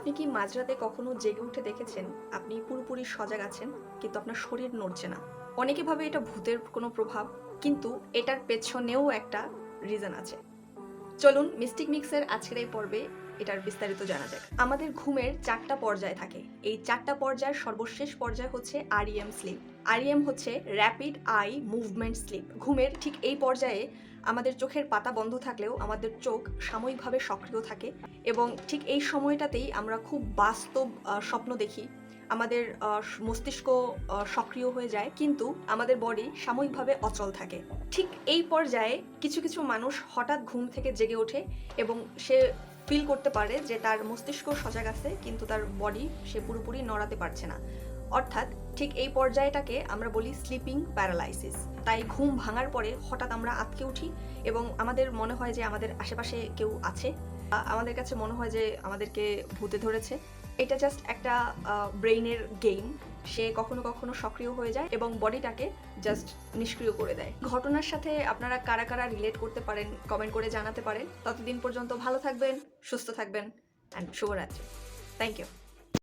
আপনি কি মাঝরাতে কখনো জেগে উঠে দেখেছেন আপনি পুরোপুরি সজাগ আছেন কিন্তু আপনার শরীর নড়ছে না? অনেকে ভাবে এটা ভূতের কোনো প্রভাব, কিন্তু এটার পেছনেও একটা রিজন আছে। চলুন মিস্টিক মিক্সের আজকের এই পর্বে এটার বিস্তারিত জানা যাক। আমাদের ঘুমের 4টা পর্যায় থাকে। এই 4টা পর্যায়ের সর্বশেষ পর্যায় হচ্ছে REM স্লিপ। REM হচ্ছে র্যাপিড আই মুভমেন্ট স্লিপ। ঘুমের ঠিক এই পর্যায়ে আমাদের চোখের পাতা বন্ধ থাকলেও আমাদের চোখ সাময়িকভাবে সক্রিয় থাকে এবং ঠিক এই সময়টাতেই আমরা খুব বাস্তব স্বপ্ন দেখি। আমাদের মস্তিষ্ক সক্রিয় হয়ে যায়, কিন্তু আমাদের বডি সাময়িকভাবে অচল থাকে। ঠিক এই পর্যায়ে কিছু কিছু মানুষ হঠাৎ ঘুম থেকে জেগে ওঠে এবং সে ফিল করতে পারে যে তার মস্তিষ্ক সজাগ আছে, কিন্তু তার বডি সে পুরোপুরি নড়াতে পারছে না। অর্থাৎ ঠিক এই পর্যায়টাকে আমরা বলি স্লিপিং প্যারালাইসিস। তাই ঘুম ভাঙার পরে হঠাৎ আমরা আঁতকে উঠি এবং আমাদের মনে হয় যে আমাদের আশেপাশে কেউ আছে। আমাদের কাছে মনে হয় যে আমাদেরকে ভূতে ধরেছে। এটা জাস্ট একটা ব্রেইনের গেম। সে কখনো কখনো সক্রিয় হয়ে যায় এবং বডিটাকে জাস্ট নিষ্ক্রিয় করে দেয়। ঘটনার সাথে আপনারা কারা কারা রিলেট করতে পারেন কমেন্ট করে জানাতে পারেন। ততদিন পর্যন্ত ভালো থাকবেন, সুস্থ থাকবেন, অ্যান্ড শুভরাত্রি। Thank you.